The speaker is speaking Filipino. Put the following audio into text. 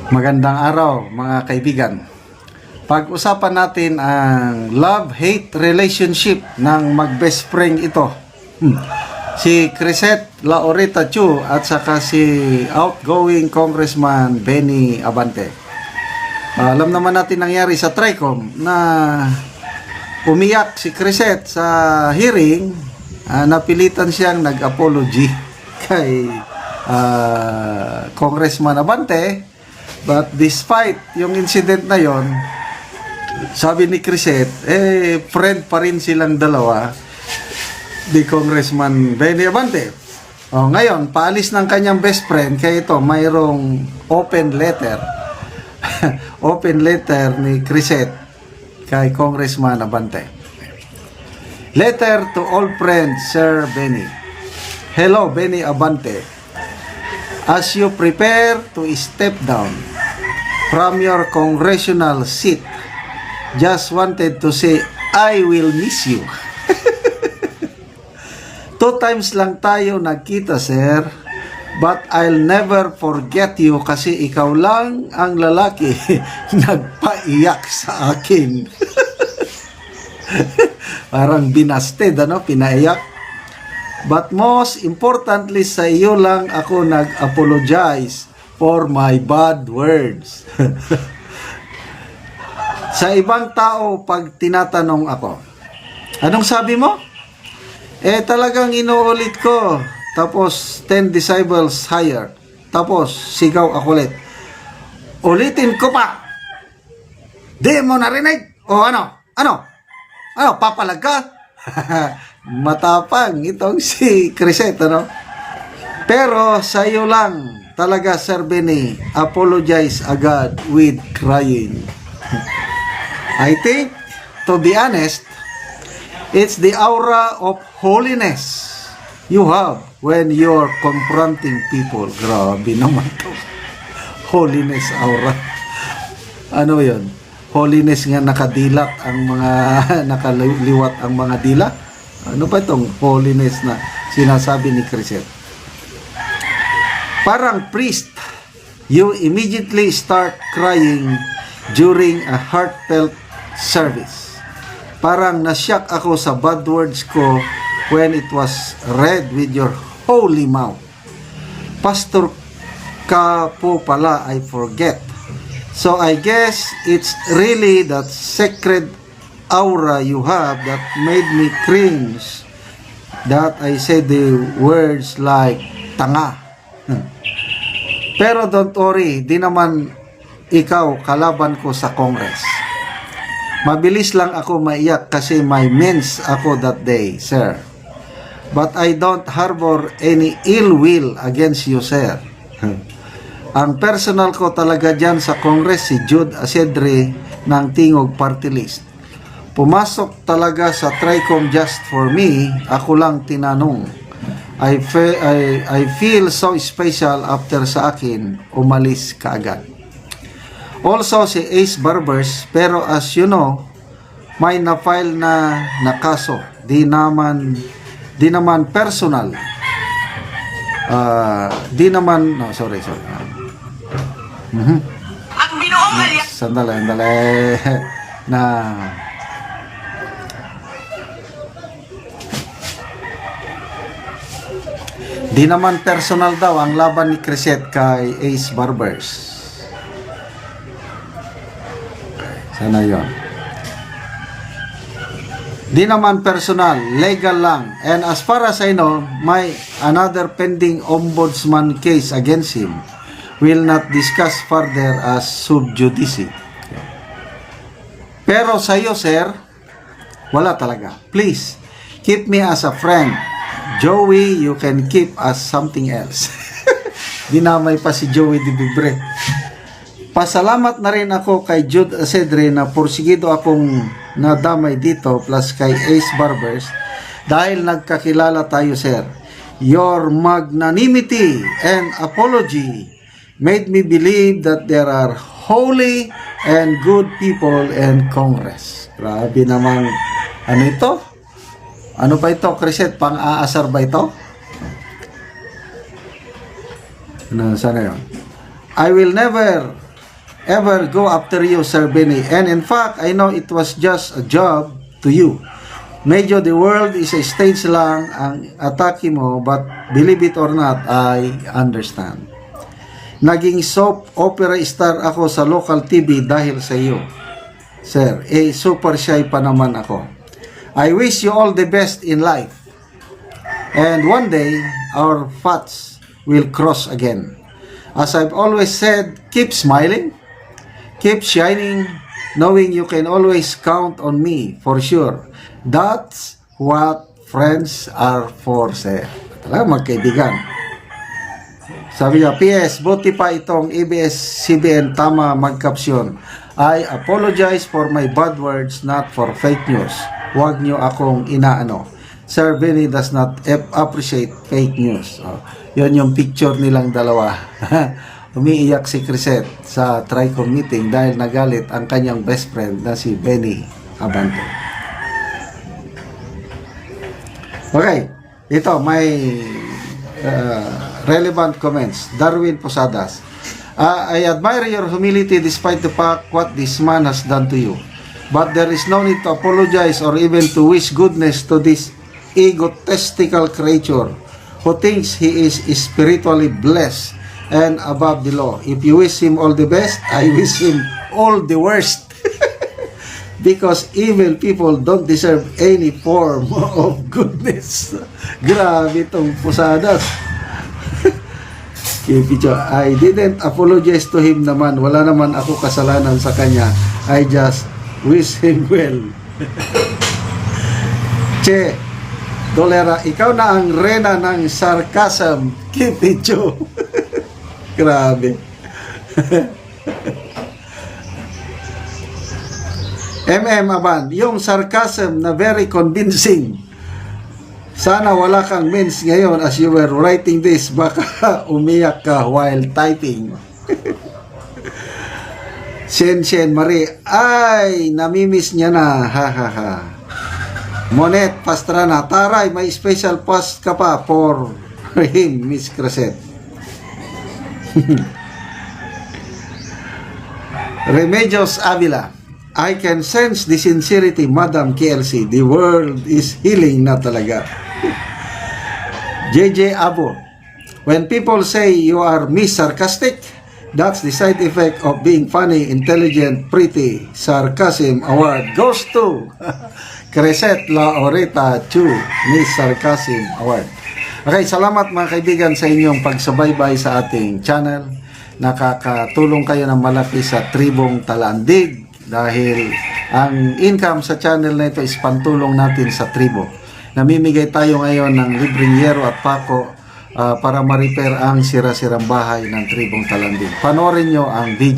Magandang araw mga kaibigan. Pag-usapan natin ang love-hate relationship ng mag-best friend ito. Si Crisette Laurita Chu at saka si outgoing Congressman Benny Abante. Alam naman natin nangyari sa TRICOM na umiyak si Crisette sa hearing, napilitan siyang nag-apology kay Congressman Abante. But despite yung incident na yon, sabi ni Crisette, friend pa rin silang dalawa ni Congressman Benny Abante. Ngayon, paalis ng kanyang best friend, kaya ito, mayroong open letter. Open letter ni Crisette kay Congressman Abante. Letter to all friends, Sir Benny. Hello, Benny Abante. As you prepare to step down from your congressional seat, just wanted to say, I will miss you. 2 times lang tayo nagkita, sir, but I'll never forget you kasi ikaw lang ang lalaki nagpaiyak sa akin. Parang binasted, pinaiyak. But most importantly, sa iyo lang ako nag-apologize for my bad words. Sa ibang tao, pag tinatanong ako, anong sabi mo? Talagang inuulit ko. Tapos, 10 decibels higher. Tapos, sigaw ako ulit. Ulitin ko pa. Di mo narinig? O ano? Ano, papalag ka? Matapang itong si Crisette, Pero sa iyo lang talaga, Sir Benny, apologize agad with crying. I think, to be honest, it's the aura of holiness you have when you're confronting people. Grabe naman to. Holiness aura. Ano yun? Holiness nga nakadilat ang mga nakaliwat ang mga dila. Ano pa itong holiness na sinasabi ni Crisette? Parang priest, you immediately start crying during a heartfelt service. Parang nasyak ako sa bad words ko when it was read with your holy mouth. Pastor ka po pala, I forget. So I guess it's really that sacred aura you have that made me cringe that I said the words like tanga. Pero don't worry, di naman ikaw kalaban ko sa Congress. Mabilis lang ako maiyak kasi may mens ako that day, sir. But I don't harbor any ill will against you, sir. Ang personal ko talaga dyan sa Congress si Jude Asedre ng Tingog Party List. Pumasok talaga sa TRICOM just for me, ako lang tinanong. I feel so special after sa akin, umalis kaagad. Also si Ace Barbers, pero as you know, may na-file na kaso. Di naman personal. Sorry. Ang binuong Sandali. Na di naman personal daw ang laban ni Crisette kay Ace Barbers. Sana yon. Di naman personal, legal lang. And as far as I know, may another pending ombudsman case against him. Will not discuss further as sub judice. Pero sa iyo, sir, wala talaga. Please, keep me as a friend. Joey, you can keep as something else. Dinamay pa si Joey Di Bibre. Pasalamat na rin ako kay Jude Asedre na porsigido akong nadamay dito plus kay Ace Barbers dahil nagkakilala tayo, sir. Your magnanimity and apology made me believe that there are holy and good people in Congress. Grabe namang, ano ito? Ano pa ito, Crisette? Pang-aasar ba ito? Sana yun? I will never ever go after you, Sir Benny. And in fact, I know it was just a job to you. Medyo the world is a stage lang ang atake mo, but believe it or not, I understand. Naging soap opera star ako sa local TV dahil sa iyo, Sir. Super shy pa naman ako. I wish you all the best in life. And one day, our paths will cross again. As I've always said, keep smiling, keep shining, knowing you can always count on me for sure. That's what friends are for, sir. Talaga magkaibigan. Sabi niya, PS, buti pa itong ABS-CBN tama magkapsyon. I apologize for my bad words, not for fake news. Huwag niyo akong inaano. Sir Benny does not appreciate fake news. Yun yung picture nilang dalawa. Umiiyak si Crisette sa TRICOM meeting dahil nagalit ang kanyang best friend na si Benny Abante. Okay, ito may relevant comments. Darwin Posadas. I admire your humility despite the fact what this man has done to you. But there is no need to apologize or even to wish goodness to this egotistical creature who thinks he is spiritually blessed and above the law. If you wish him all the best, I wish him all the worst. Because evil people don't deserve any form of goodness. Grabe itong Posadas. I didn't apologize to him naman. Wala naman ako kasalanan sa kanya. I just wish him well. Che Dolera, ikaw na ang rena ng sarcasm. Kipicho. Grabe. Aban, yung sarcasm na very convincing. Sana wala kang means ngayon as you were writing this. Baka umiyak ka while typing. Shen Marie, ay, namimiss niya na. Ha ha ha. Monet Pastrana, taray, may special post ka pa for him, Miss Crescent. Remedios Avila, I can sense the sincerity, Madam KLC. The world is healing na talaga. JJ Abo, when people say you are Miss Sarcastic, that's the side effect of being funny, intelligent, pretty. Sarcasm Award goes to Crescent Laureta Chu, Miss Sarcasm Award. Okay, salamat mga kaibigan sa inyong pagsubaybay sa ating channel. Nakakatulong kayo ng malaki sa tribong Talandig dahil ang income sa channel na ito is pantulong natin sa tribo. Namimigay tayo ngayon ng libreng yero at pako para ma-repair ang sira-sirang bahay ng tribong Talandig. Panoorin nyo ang video.